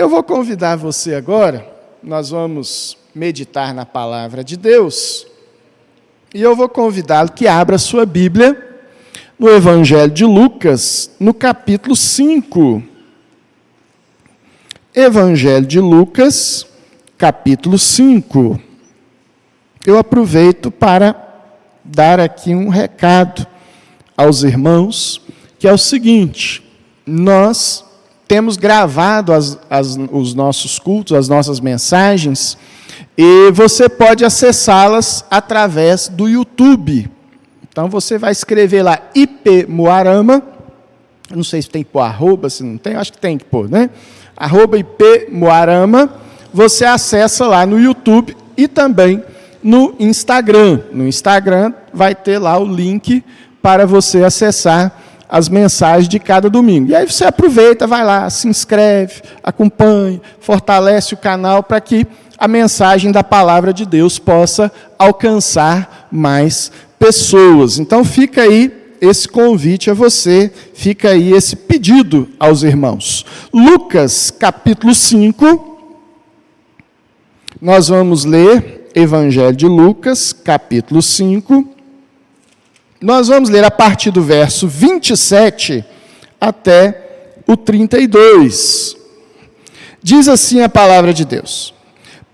Eu vou convidar você agora, nós vamos meditar na palavra de Deus, e eu vou convidá-lo que abra sua Bíblia no Evangelho de Lucas, no capítulo 5. Evangelho de Lucas, capítulo 5. Eu aproveito para dar aqui um recado aos irmãos, que é o seguinte: nós temos gravado os nossos cultos, as nossas mensagens, e você pode acessá-las através do YouTube. Então você vai escrever lá IP Moarama, não sei se tem que pôr arroba, se não tem, acho que tem que pôr, né? Arroba IP Moarama, você acessa lá no YouTube e também no Instagram. No Instagram vai ter lá o link para você acessar as mensagens de cada domingo. E aí você aproveita, vai lá, se inscreve, acompanhe, fortalece o canal para que a mensagem da palavra de Deus possa alcançar mais pessoas. Então fica aí esse convite a você, fica aí esse pedido aos irmãos. Lucas, capítulo 5, nós vamos ler Evangelho de Lucas, capítulo 5, nós vamos ler a partir do verso 27 até o 32. Diz assim a palavra de Deus: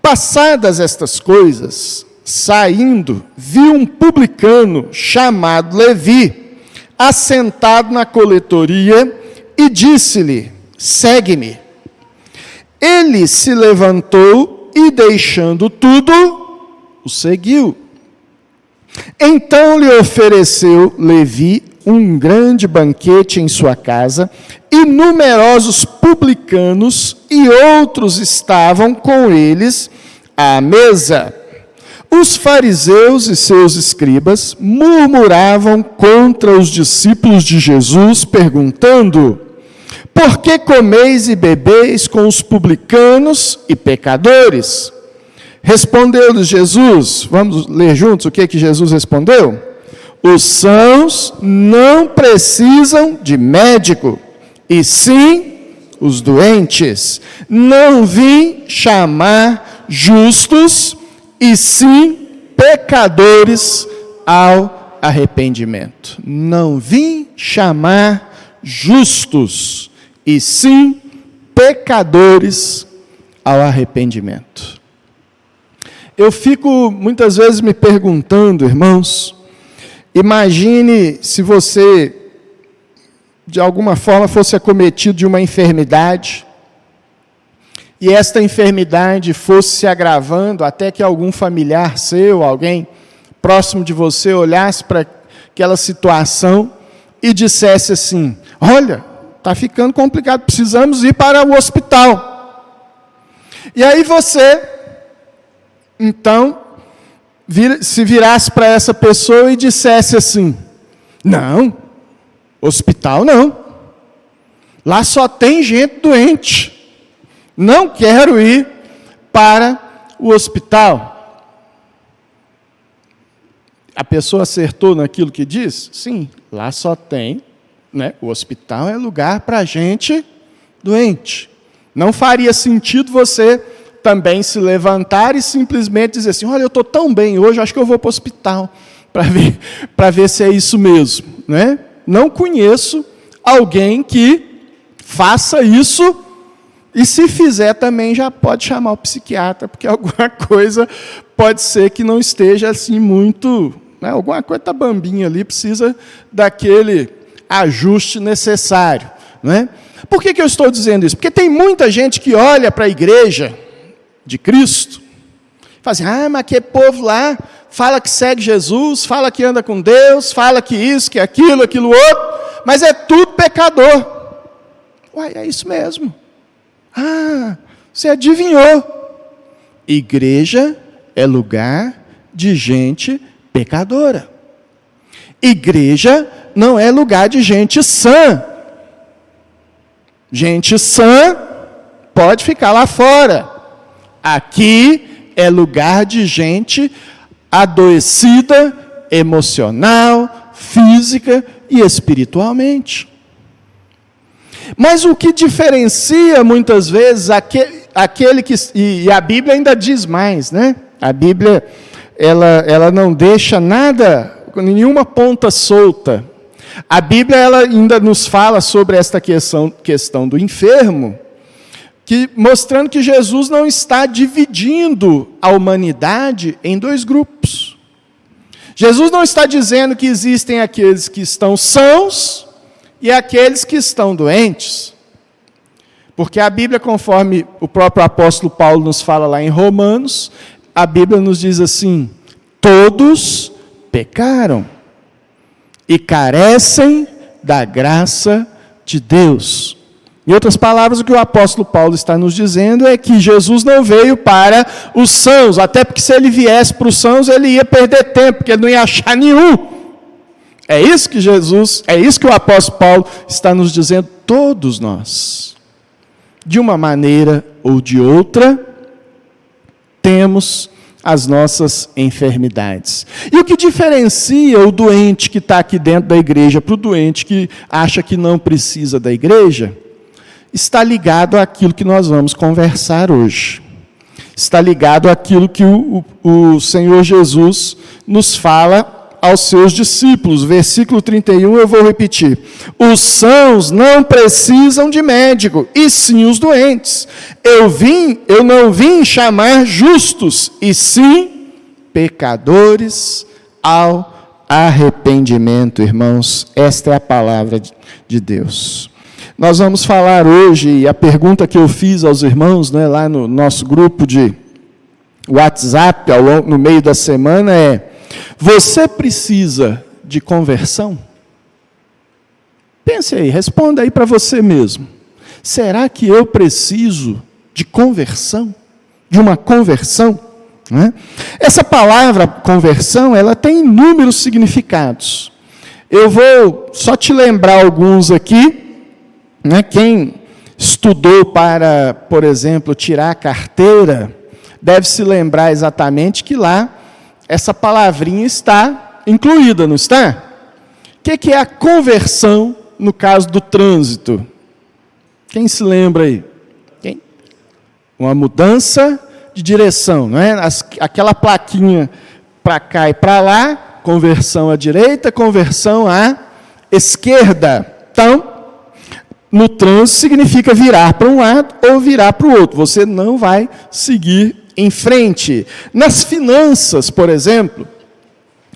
passadas estas coisas, saindo, viu um publicano chamado Levi, assentado na coletoria, e disse-lhe: segue-me. Ele se levantou e, deixando tudo, o seguiu. Então lhe ofereceu Levi um grande banquete em sua casa, e numerosos publicanos e outros estavam com eles à mesa. Os fariseus e seus escribas murmuravam contra os discípulos de Jesus, perguntando: por que comeis e bebeis com os publicanos e pecadores? Respondeu-lhes Jesus, vamos ler juntos o que Jesus respondeu? Os sãos não precisam de médico, e sim os doentes. Não vim chamar justos, e sim pecadores ao arrependimento. Não vim chamar justos, e sim pecadores ao arrependimento. Eu fico muitas vezes me perguntando, irmãos, imagine se você, de alguma forma, fosse acometido de uma enfermidade, e esta enfermidade fosse se agravando até que algum familiar seu, alguém próximo de você, olhasse para aquela situação e dissesse assim: olha, está ficando complicado, precisamos ir para o hospital. E aí você, então, se virasse para essa pessoa e dissesse assim: não, hospital não, lá só tem gente doente, não quero ir para o hospital. A pessoa acertou naquilo que diz? Sim, lá só tem, né? O hospital é lugar para gente doente. Não faria sentido você também se levantar e simplesmente dizer assim: olha, eu estou tão bem hoje, acho que eu vou para o hospital para ver se é isso mesmo, né? Não conheço alguém que faça isso, e se fizer também já pode chamar o psiquiatra, porque alguma coisa pode ser que não esteja assim muito, né? Alguma coisa está bambinha ali, precisa daquele ajuste necessário, né? Por que eu estou dizendo isso? Porque tem muita gente que olha para a igreja de Cristo, fala assim: ah, mas que povo lá, fala que segue Jesus, fala que anda com Deus, fala que isso, que aquilo, aquilo outro, mas é tudo pecador. Uai, é isso mesmo. Ah, você adivinhou. Igreja é lugar de gente pecadora. Igreja não é lugar de gente sã. Gente sã pode ficar lá fora. Aqui é lugar de gente adoecida, emocional, física e espiritualmente. Mas o que diferencia muitas vezes aquele que... E a Bíblia ainda diz mais, né? A Bíblia, ela não deixa nada, nenhuma ponta solta. A Bíblia ela ainda nos fala sobre esta questão do enfermo, mostrando que Jesus não está dividindo a humanidade em dois grupos. Jesus não está dizendo que existem aqueles que estão sãos e aqueles que estão doentes. Porque a Bíblia, conforme o próprio apóstolo Paulo nos fala lá em Romanos, a Bíblia nos diz assim: todos pecaram e carecem da graça de Deus. Em outras palavras, o que o apóstolo Paulo está nos dizendo é que Jesus não veio para os sãos, até porque se ele viesse para os sãos, ele ia perder tempo, porque ele não ia achar nenhum. É isso que o apóstolo Paulo está nos dizendo, todos nós, de uma maneira ou de outra, temos as nossas enfermidades. E o que diferencia o doente que está aqui dentro da igreja para o doente que acha que não precisa da igreja, está ligado àquilo que nós vamos conversar hoje. Está ligado àquilo que o Senhor Jesus nos fala aos seus discípulos. Versículo 31, eu vou repetir. Os sãos não precisam de médico, e sim os doentes. Eu não vim chamar justos, e sim pecadores ao arrependimento, irmãos. Esta é a palavra de Deus. Nós vamos falar hoje, e a pergunta que eu fiz aos irmãos, né, lá no nosso grupo de WhatsApp, no meio da semana, é: você precisa de conversão? Pense aí, responda aí para você mesmo. Será que eu preciso de conversão? De uma conversão? Né? Essa palavra conversão, ela tem inúmeros significados. Eu vou só te lembrar alguns aqui. Né? Quem estudou para, por exemplo, tirar a carteira, deve se lembrar exatamente que lá essa palavrinha está incluída, não está? O que é a conversão no caso do trânsito? Quem se lembra aí? Quem? Uma mudança de direção, não é? Aquela plaquinha para cá e para lá, conversão à direita, conversão à esquerda. Então, no trânsito significa virar para um lado ou virar para o outro. Você não vai seguir em frente. Nas finanças, por exemplo,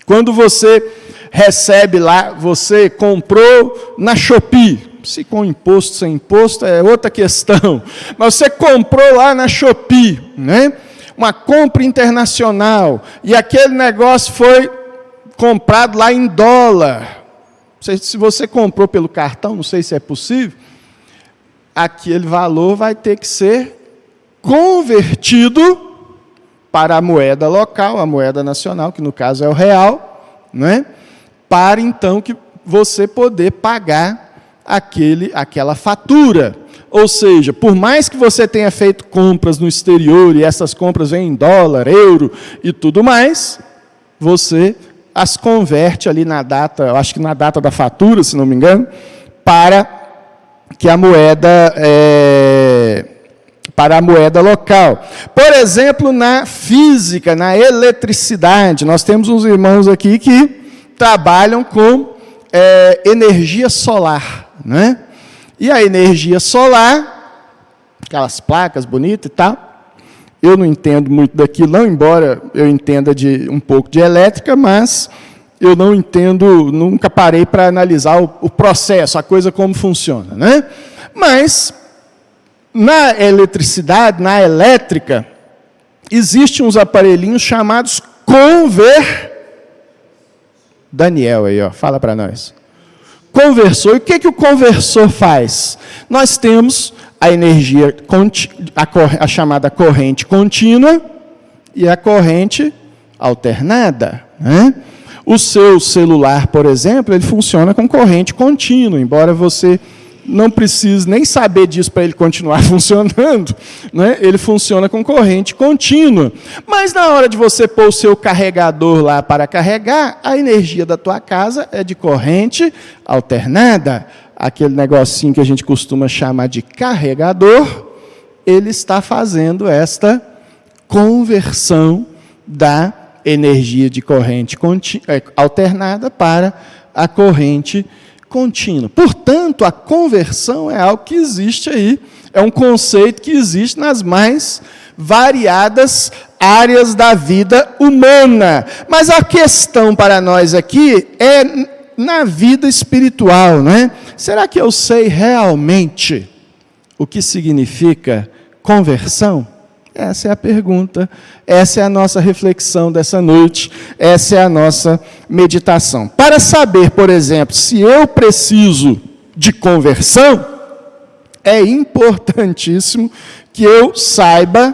quando você recebe lá, você comprou na Shopee, se com imposto, sem imposto, é outra questão, mas você comprou lá na Shopee, né? Uma compra internacional, e aquele negócio foi comprado lá em dólar. Se você comprou pelo cartão, não sei se é possível, aquele valor vai ter que ser convertido para a moeda local, a moeda nacional, que no caso é o real, né? Para então que você poder pagar aquela fatura. Ou seja, por mais que você tenha feito compras no exterior, e essas compras vêm em dólar, euro e tudo mais, você as converte ali na data, eu acho que na data da fatura, se não me engano, para que a moeda para a moeda local. Por exemplo, na física, na eletricidade, nós temos uns irmãos aqui que trabalham com energia solar, né? E a energia solar, aquelas placas bonitas e tal, eu não entendo muito daquilo, não, embora eu entenda um pouco de elétrica, mas eu não entendo, nunca parei para analisar o processo, a coisa como funciona, né? Mas, na eletricidade, na elétrica, existem uns aparelhinhos chamados Daniel aí, ó, fala para nós. Conversor, e o que o conversor faz? Nós temos a energia, a chamada corrente contínua e a corrente alternada, né? O seu celular, por exemplo, ele funciona com corrente contínua, embora você não precise nem saber disso para ele continuar funcionando, né? Ele funciona com corrente contínua. Mas na hora de você pôr o seu carregador lá para carregar, a energia da tua casa é de corrente alternada. aquele negocinho que a gente costuma chamar de carregador, ele está fazendo esta conversão da energia de corrente alternada para a corrente contínua. Portanto, a conversão é algo que existe aí, é um conceito que existe nas mais variadas áreas da vida humana. Mas a questão para nós aqui é na vida espiritual, não é? Será que eu sei realmente o que significa conversão? Essa é a pergunta, essa é a nossa reflexão dessa noite, essa é a nossa meditação. Para saber, por exemplo, se eu preciso de conversão, é importantíssimo que eu saiba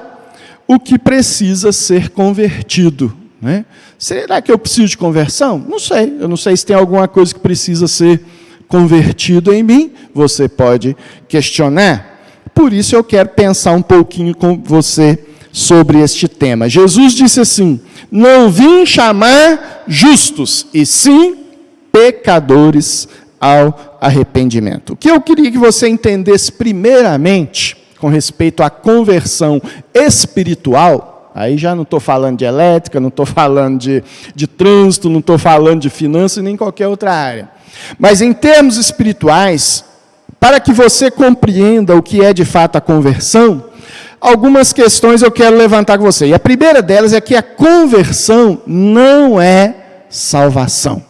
o que precisa ser convertido, né? Será que eu preciso de conversão? Não sei, eu não sei se tem alguma coisa que precisa ser convertido em mim, você pode questionar. Por isso eu quero pensar um pouquinho com você sobre este tema. Jesus disse assim: não vim chamar justos, e sim pecadores ao arrependimento. O que eu queria que você entendesse primeiramente, com respeito à conversão espiritual, aí já não estou falando de elétrica, não estou falando de trânsito, não estou falando de finanças, nem qualquer outra área. Mas em termos espirituais, para que você compreenda o que é de fato a conversão, algumas questões eu quero levantar com você. E a primeira delas é que a conversão não é salvação.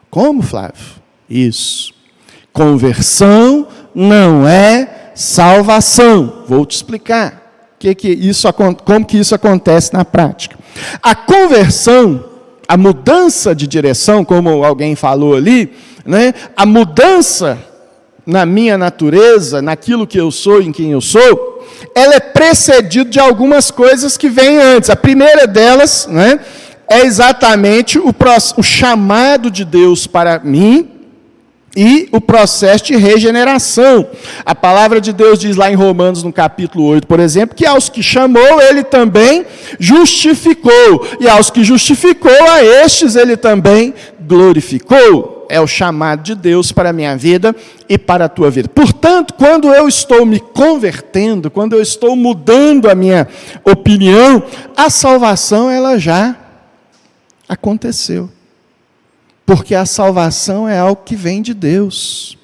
Como, Flávio? Isso. Conversão não é salvação. Vou te explicar como que isso acontece na prática. A conversão, a mudança de direção, como alguém falou ali, né? A mudança na minha natureza, naquilo que eu sou, em quem eu sou, ela é precedida de algumas coisas que vêm antes. A primeira delas, né, é exatamente o chamado de Deus para mim e o processo de regeneração. A palavra de Deus diz lá em Romanos, no capítulo 8, por exemplo, que aos que chamou, ele também justificou. E aos que justificou, a estes ele também glorificou. É o chamado de Deus para a minha vida e para a tua vida. Portanto, quando eu estou me convertendo, quando eu estou mudando a minha opinião, a salvação ela já aconteceu. Porque a salvação é algo que vem de Deus.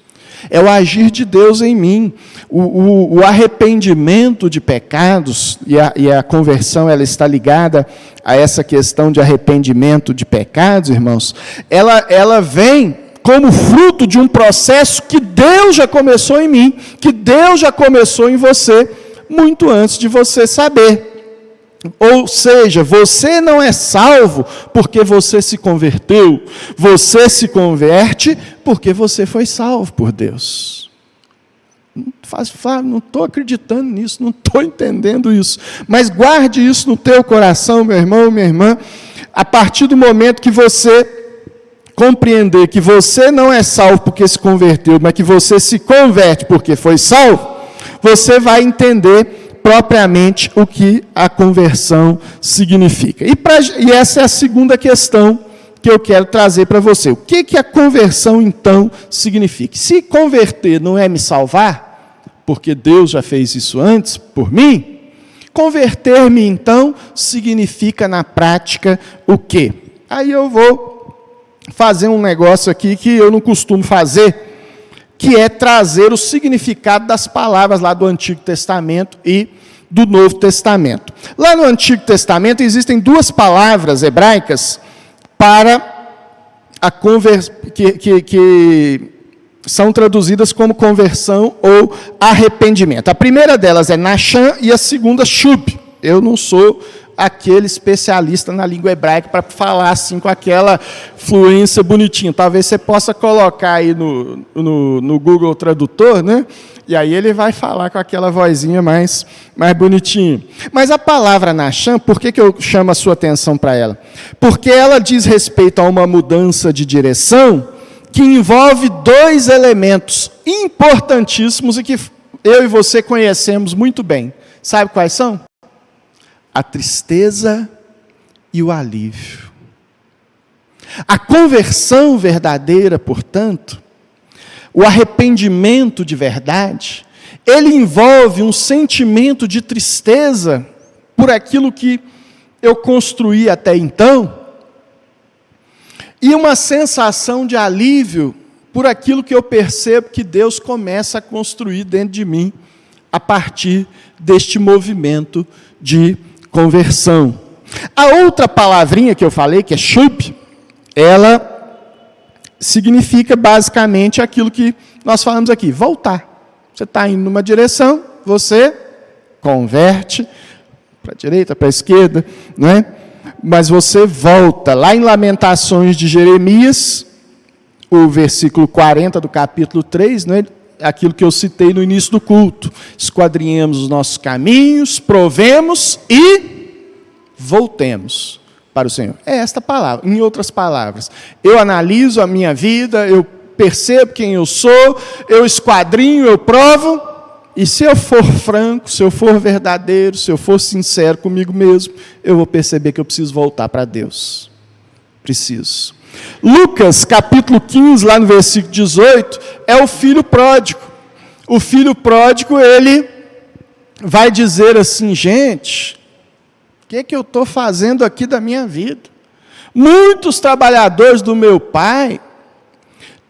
É o agir de Deus em mim. O arrependimento de pecados, e a conversão ela está ligada a essa questão de arrependimento de pecados, irmãos, ela vem como fruto de um processo que Deus já começou em mim, que Deus já começou em você, muito antes de você saber. Ou seja, você não é salvo porque você se converteu, você se converte porque você foi salvo por Deus. Não estou acreditando nisso, não estou entendendo isso, mas guarde isso no teu coração, meu irmão, minha irmã. A partir do momento que você compreender que você não é salvo porque se converteu, mas que você se converte porque foi salvo, você vai entender propriamente o que a conversão significa. E essa é a segunda questão que eu quero trazer para você. O que a conversão, então, significa? Se converter não é me salvar, porque Deus já fez isso antes, por mim, converter-me, então, significa na prática o quê? Aí eu vou fazer um negócio aqui que eu não costumo fazer, que é trazer o significado das palavras lá do Antigo Testamento e do Novo Testamento. Lá no Antigo Testamento existem duas palavras hebraicas para a que são traduzidas como conversão ou arrependimento. A primeira delas é Nachan e a segunda Shub. Eu não sou aquele especialista na língua hebraica para falar assim com aquela fluência bonitinha. Talvez você possa colocar aí no Google Tradutor, né? E aí ele vai falar com aquela vozinha mais bonitinha. Mas a palavra Nachan, por que eu chamo a sua atenção para ela? Porque ela diz respeito a uma mudança de direção que envolve dois elementos importantíssimos e que eu e você conhecemos muito bem. Sabe quais são? A tristeza e o alívio. A conversão verdadeira, portanto, O arrependimento de verdade, ele envolve um sentimento de tristeza por aquilo que eu construí até então, e uma sensação de alívio por aquilo que eu percebo que Deus começa a construir dentro de mim, a partir deste movimento de conversão. A outra palavrinha que eu falei, que é shub, ela significa basicamente aquilo que nós falamos aqui, voltar. Você está indo numa direção, você converte para a direita, para a esquerda, não é? Mas você volta. Lá em Lamentações de Jeremias, o versículo 40 do capítulo 3, não é? Aquilo que eu citei no início do culto. Esquadrinhemos os nossos caminhos, provemos e voltemos para o Senhor. É esta palavra. Em outras palavras, eu analiso a minha vida, eu percebo quem eu sou, eu esquadrinho, eu provo, e se eu for franco, se eu for verdadeiro, se eu for sincero comigo mesmo, eu vou perceber que eu preciso voltar para Deus. Preciso. Lucas, capítulo 15, lá no versículo 18, é o filho pródigo. O filho pródigo, ele vai dizer assim, gente, o que eu estou fazendo aqui da minha vida? Muitos trabalhadores do meu pai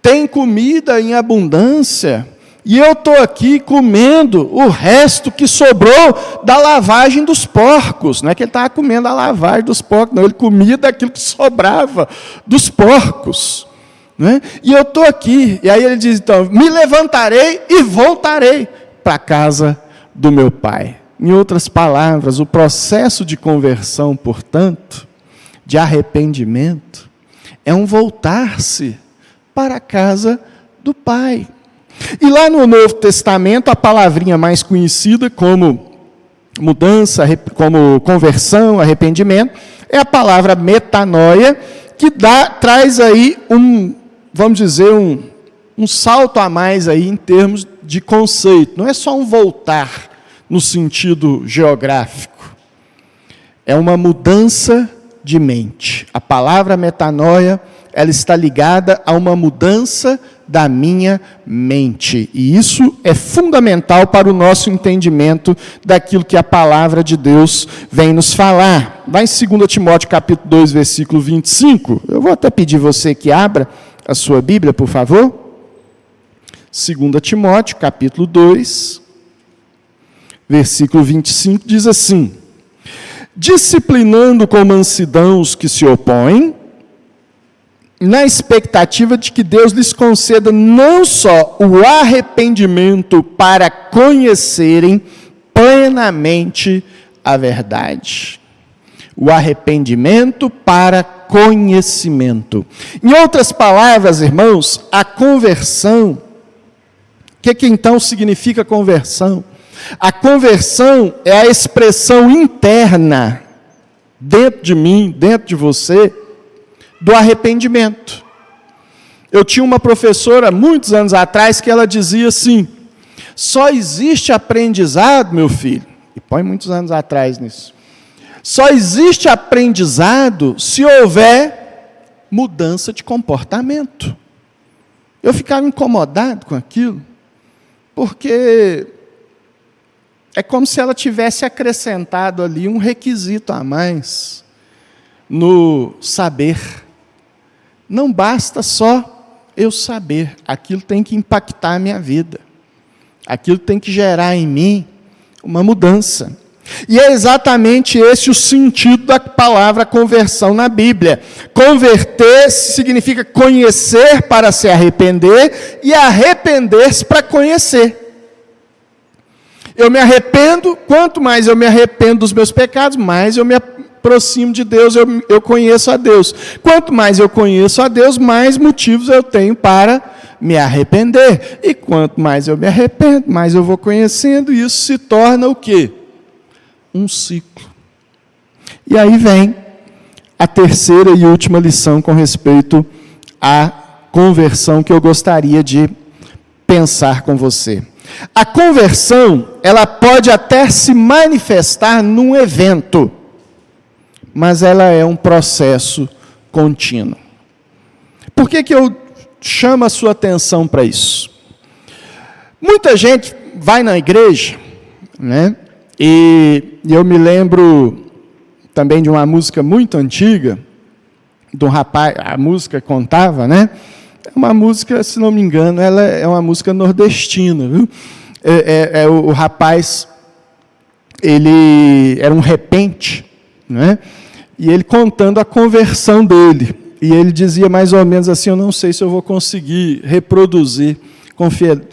têm comida em abundância, e eu estou aqui comendo o resto que sobrou da lavagem dos porcos. Não é que ele estava comendo a lavagem dos porcos, não, ele comia daquilo que sobrava dos porcos. Não é? E eu estou aqui, e aí ele diz, então, me levantarei e voltarei para a casa do meu pai. Em outras palavras, o processo de conversão, portanto, de arrependimento, é um voltar-se para a casa do pai. E lá no Novo Testamento, a palavrinha mais conhecida como mudança, como conversão, arrependimento, é a palavra metanoia, que traz aí vamos dizer, um salto a mais aí em termos de conceito. Não é só um voltar no sentido geográfico. É uma mudança de mente. A palavra metanoia, ela está ligada a uma mudança da minha mente. E isso é fundamental para o nosso entendimento daquilo que a palavra de Deus vem nos falar. Lá em 2 Timóteo capítulo 2, versículo 25, eu vou até pedir você que abra a sua Bíblia, por favor. 2 Timóteo capítulo 2, versículo 25, diz assim: disciplinando com mansidão os que se opõem, na expectativa de que Deus lhes conceda não só o arrependimento para conhecerem plenamente a verdade. O arrependimento para conhecimento. Em outras palavras, irmãos, a conversão, o que então significa conversão? A conversão é a expressão interna, dentro de mim, dentro de você, do arrependimento. Eu tinha uma professora, muitos anos atrás, que ela dizia assim, só existe aprendizado, meu filho, e põe muitos anos atrás nisso, só existe aprendizado se houver mudança de comportamento. Eu ficava incomodado com aquilo, porque é como se ela tivesse acrescentado ali um requisito a mais no saber. Não basta só eu saber, aquilo tem que impactar a minha vida. Aquilo tem que gerar em mim uma mudança. E é exatamente esse o sentido da palavra conversão na Bíblia. Converter significa conhecer para se arrepender e arrepender-se para conhecer. Eu me arrependo, quanto mais eu me arrependo dos meus pecados, mais eu me aproximo de Deus, eu conheço a Deus. Quanto mais eu conheço a Deus, mais motivos eu tenho para me arrepender. E quanto mais eu me arrependo, mais eu vou conhecendo, e isso se torna o quê? Um ciclo. E aí vem a terceira e última lição com respeito à conversão que eu gostaria de pensar com você. A conversão, ela pode até se manifestar num evento, mas ela é um processo contínuo. Por que eu chamo a sua atenção para isso? Muita gente vai na igreja, né? E eu me lembro também de uma música muito antiga, de um rapaz, a música contava, né? É uma música, se não me engano, ela é uma música nordestina, viu? O rapaz, ele era um repente, né? E ele contando a conversão dele. E ele dizia mais ou menos assim, eu não sei se eu vou conseguir reproduzir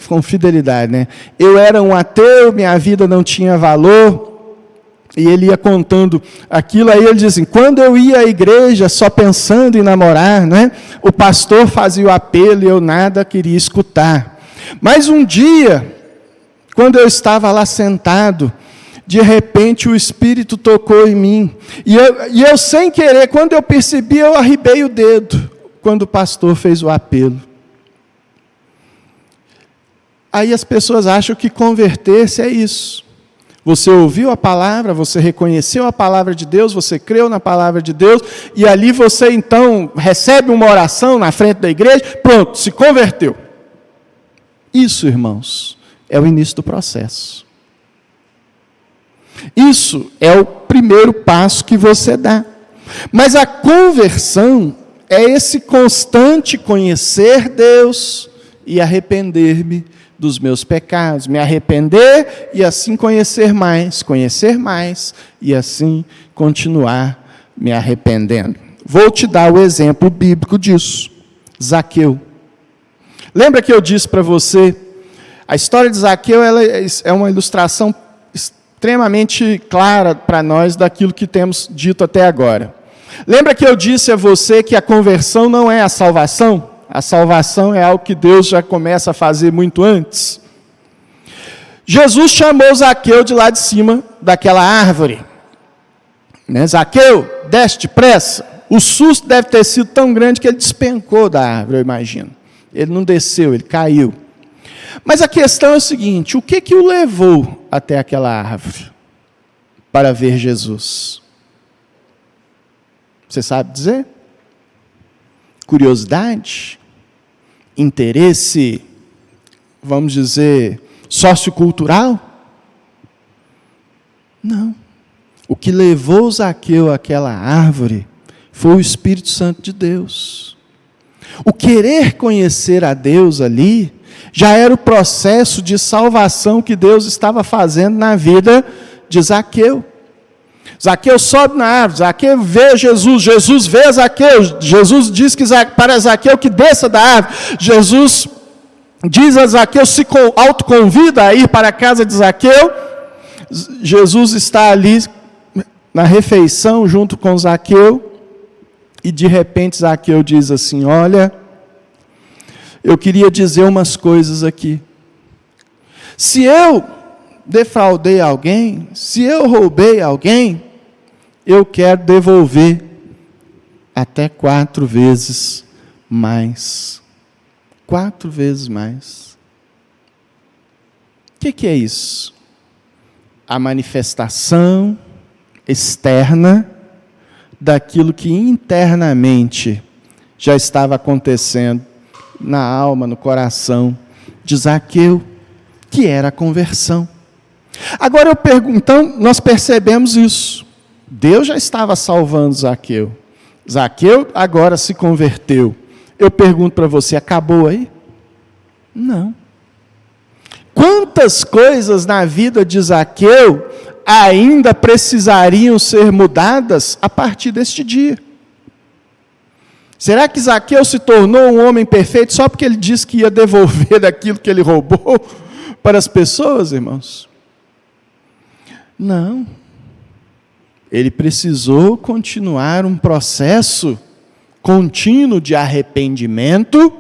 com fidelidade, né? Eu era um ateu, minha vida não tinha valor, e ele ia contando aquilo, aí ele diz assim, quando eu ia à igreja só pensando em namorar, né? O pastor fazia o apelo e eu nada queria escutar. Mas um dia, quando eu estava lá sentado, de repente o Espírito tocou em mim, e eu sem querer, quando eu percebi, eu arribei o dedo, quando o pastor fez o apelo. Aí as pessoas acham que converter-se é isso. Você ouviu a palavra, você reconheceu a palavra de Deus, você creu na palavra de Deus, e ali você então recebe uma oração na frente da igreja, pronto, se converteu. Isso, irmãos, é o início do processo. Isso é o primeiro passo que você dá. Mas a conversão é esse constante conhecer Deus e arrepender-me dos meus pecados, me arrepender e assim conhecer mais e assim continuar me arrependendo. Vou te dar o exemplo bíblico disso. Zaqueu. Lembra que eu disse para você, a história de Zaqueu ela é uma ilustração extremamente clara para nós daquilo que temos dito até agora. Lembra que eu disse a você que a conversão não é a salvação? A salvação é algo que Deus já começa a fazer muito antes. Jesus chamou Zaqueu de lá de cima daquela árvore. Né? Zaqueu, desce depressa. O susto deve ter sido tão grande que ele despencou da árvore, eu imagino. Ele não desceu, ele caiu. Mas a questão é o seguinte, o que o levou até aquela árvore para ver Jesus? Você sabe dizer? Curiosidade? Interesse, vamos dizer, sociocultural? Não. O que levou Zaqueu àquela árvore foi o Espírito Santo de Deus. O querer conhecer a Deus ali já era o processo de salvação que Deus estava fazendo na vida de Zaqueu. Zaqueu sobe na árvore, Zaqueu vê Jesus, Jesus vê Zaqueu, Jesus diz para Zaqueu que desça da árvore, Jesus diz a Zaqueu, se autoconvida a ir para a casa de Zaqueu, Jesus está ali na refeição junto com Zaqueu, e de repente Zaqueu diz assim, olha, eu queria dizer umas coisas aqui, se eu defraudei alguém, se eu roubei alguém, eu quero devolver até 4 vezes mais. 4 vezes mais. O que é isso? A manifestação externa daquilo que internamente já estava acontecendo na alma, no coração de Zaqueu, que era a conversão. Agora eu pergunto, então nós percebemos isso. Deus já estava salvando Zaqueu. Zaqueu agora se converteu. Eu pergunto para você, acabou aí? Não. Quantas coisas na vida de Zaqueu ainda precisariam ser mudadas a partir deste dia? Será que Zaqueu se tornou um homem perfeito só porque ele disse que ia devolver daquilo que ele roubou para as pessoas, irmãos? Não. Ele precisou continuar um processo contínuo de arrependimento,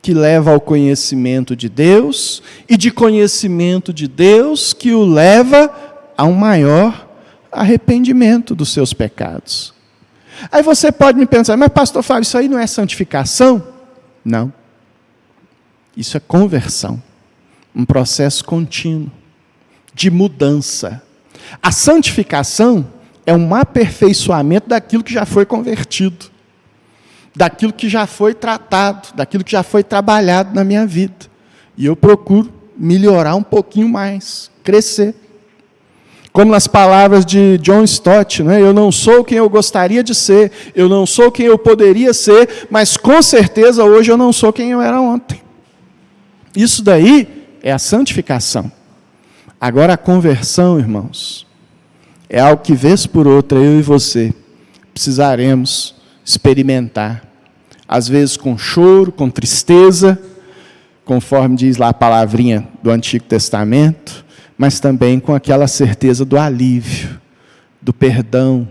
que leva ao conhecimento de Deus, e de conhecimento de Deus que o leva a um maior arrependimento dos seus pecados. Aí você pode me pensar, mas pastor Fábio, isso aí não é santificação? Não. Isso é conversão. Um processo contínuo de mudança. A santificação é um aperfeiçoamento daquilo que já foi convertido, daquilo que já foi tratado, daquilo que já foi trabalhado na minha vida. E eu procuro melhorar um pouquinho mais, crescer. Como nas palavras de John Stott, né? Eu não sou quem eu gostaria de ser, eu não sou quem eu poderia ser, mas com certeza hoje eu não sou quem eu era ontem. Isso daí é a santificação. Agora a conversão, irmãos, é algo que vez por outra eu e você precisaremos experimentar. Às vezes com choro, com tristeza, conforme diz lá a palavrinha do Antigo Testamento, mas também com aquela certeza do alívio, do perdão,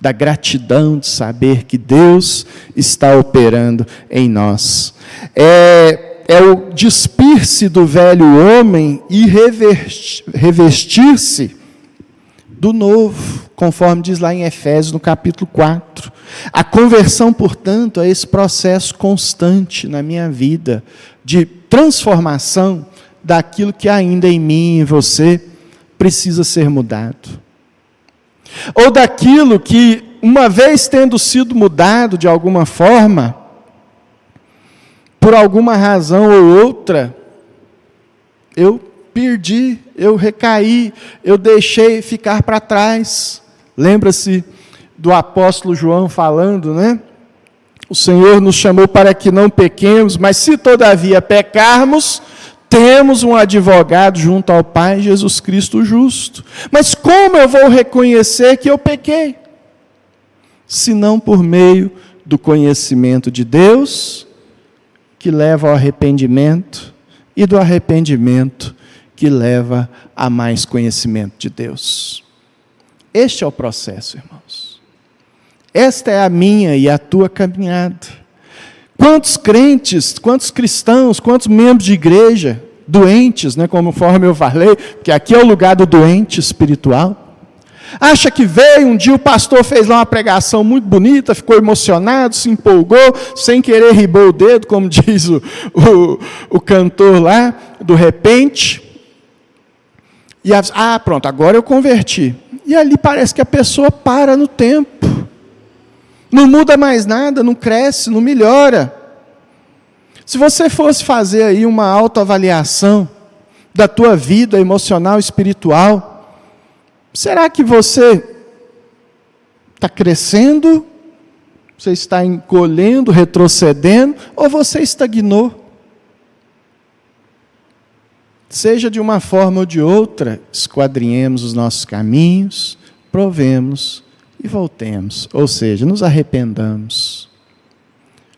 da gratidão de saber que Deus está operando em nós. É o despir-se do velho homem e revestir-se do novo, conforme diz lá em Efésios, no capítulo 4. A conversão, portanto, é esse processo constante na minha vida, de transformação daquilo que ainda em mim e em você precisa ser mudado. Ou daquilo que, uma vez tendo sido mudado de alguma forma, por alguma razão ou outra, eu perdi, eu recaí, eu deixei ficar para trás. Lembra-se do apóstolo João falando, né? O Senhor nos chamou para que não pequemos, mas se todavia pecarmos, temos um advogado junto ao Pai, Jesus Cristo justo. Mas como eu vou reconhecer que eu pequei? Se não por meio do conhecimento de Deus, que leva ao arrependimento, e do arrependimento que leva a mais conhecimento de Deus. Este é o processo, irmãos. Esta é a minha e a tua caminhada. Quantos crentes, quantos cristãos, quantos membros de igreja, doentes, né, conforme eu falei, porque aqui é o lugar do doente espiritual, acha que veio, um dia o pastor fez lá uma pregação muito bonita, ficou emocionado, se empolgou, sem querer ribou o dedo, como diz o cantor lá, do repente, e pronto, agora eu converti. E ali parece que a pessoa para no tempo, não muda mais nada, não cresce, não melhora. Se você fosse fazer aí uma autoavaliação da tua vida emocional e espiritual, será que você está crescendo, você está encolhendo, retrocedendo, ou você estagnou? Seja de uma forma ou de outra, esquadrinhemos os nossos caminhos, provemos e voltemos, ou seja, nos arrependamos.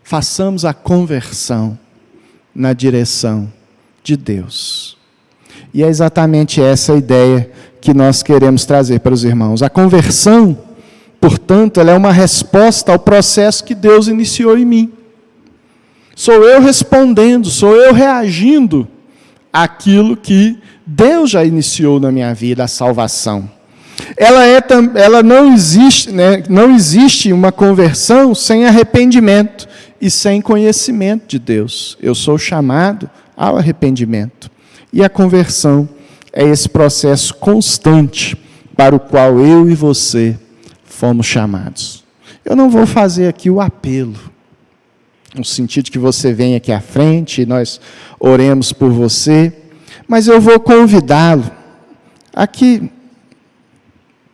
Façamos a conversão na direção de Deus. E é exatamente essa a ideia que nós queremos trazer para os irmãos. A conversão, portanto, ela é uma resposta ao processo que Deus iniciou em mim. Sou eu respondendo, sou eu reagindo àquilo que Deus já iniciou na minha vida, a salvação. Ela não existe, né? Não existe uma conversão sem arrependimento e sem conhecimento de Deus. Eu sou chamado ao arrependimento. E a conversão é esse processo constante para o qual eu e você fomos chamados. Eu não vou fazer aqui o apelo, no sentido de que você venha aqui à frente e nós oremos por você, mas eu vou convidá-lo a que,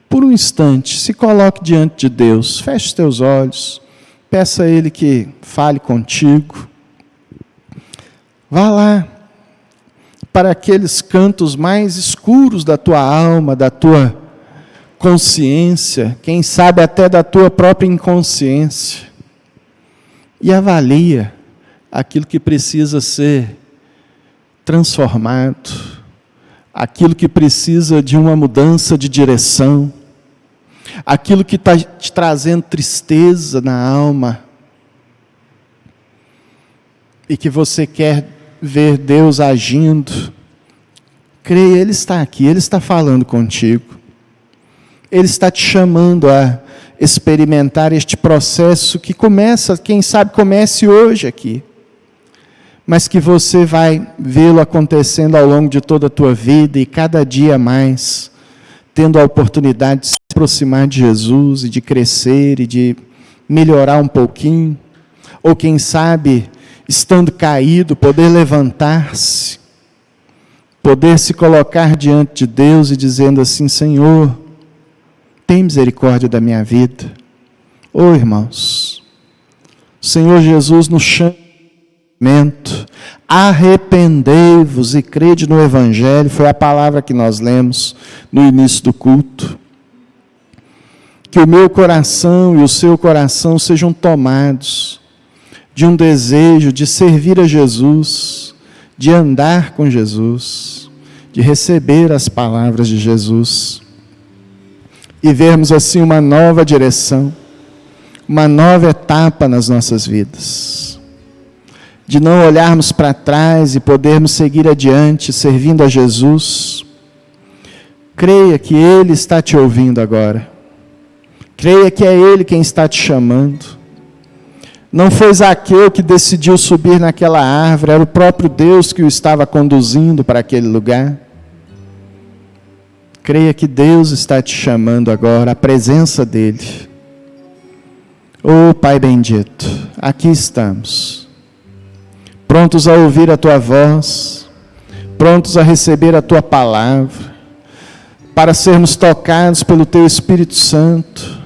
por um instante, se coloque diante de Deus, feche os teus olhos, peça a Ele que fale contigo. Vá lá, para aqueles cantos mais escuros da tua alma, da tua consciência, quem sabe até da tua própria inconsciência, e avalia aquilo que precisa ser transformado, aquilo que precisa de uma mudança de direção, aquilo que está te trazendo tristeza na alma, e que você quer ver Deus agindo. Creia, Ele está aqui, Ele está falando contigo. Ele está te chamando a experimentar este processo que começa, quem sabe comece hoje aqui, mas que você vai vê-lo acontecendo ao longo de toda a tua vida e cada dia mais, tendo a oportunidade de se aproximar de Jesus e de crescer e de melhorar um pouquinho, ou quem sabe, estando caído, poder levantar-se poder se colocar diante de Deus e dizendo assim: Senhor, tem misericórdia da minha vida. Ô irmãos, o Senhor Jesus nos chama, arrependei-vos e crede no Evangelho, foi a palavra que nós lemos no início do culto. Que o meu coração e o seu coração sejam tomados de um desejo de servir a Jesus, de andar com Jesus, de receber as palavras de Jesus, e vermos assim uma nova direção, uma nova etapa nas nossas vidas, de não olharmos para trás e podermos seguir adiante, servindo a Jesus. Creia que Ele está te ouvindo agora, creia que é Ele quem está te chamando. Não foi Zaqueu que decidiu subir naquela árvore, era o próprio Deus que o estava conduzindo para aquele lugar. Creia que Deus está te chamando agora, a presença dEle. Oh Pai bendito, aqui estamos, prontos a ouvir a Tua voz, prontos a receber a Tua palavra, para sermos tocados pelo Teu Espírito Santo,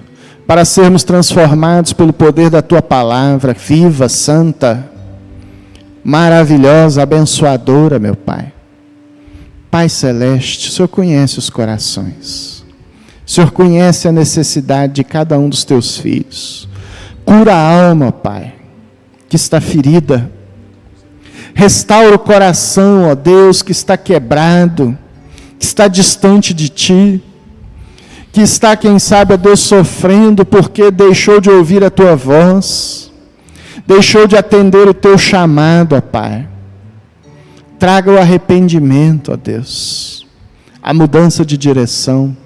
para sermos transformados pelo poder da Tua palavra, viva, santa, maravilhosa, abençoadora, meu Pai. Pai Celeste, o Senhor conhece os corações, o Senhor conhece a necessidade de cada um dos Teus filhos. Cura a alma, Pai, que está ferida. Restaura o coração, ó Deus, que está quebrado, que está distante de Ti, que está, quem sabe, ó Deus, sofrendo porque deixou de ouvir a Tua voz, deixou de atender o Teu chamado, ó Pai. Traga o arrependimento, ó Deus, a mudança de direção,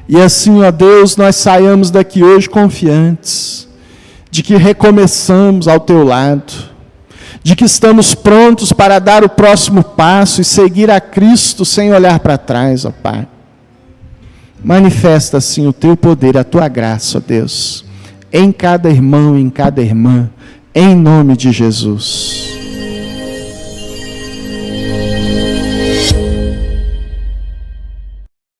e assim, ó Deus, nós saiamos daqui hoje confiantes, de que recomeçamos ao Teu lado, de que estamos prontos para dar o próximo passo e seguir a Cristo sem olhar para trás, ó Pai. Manifesta assim o Teu poder, a Tua graça, ó Deus, em cada irmão e em cada irmã, em nome de Jesus.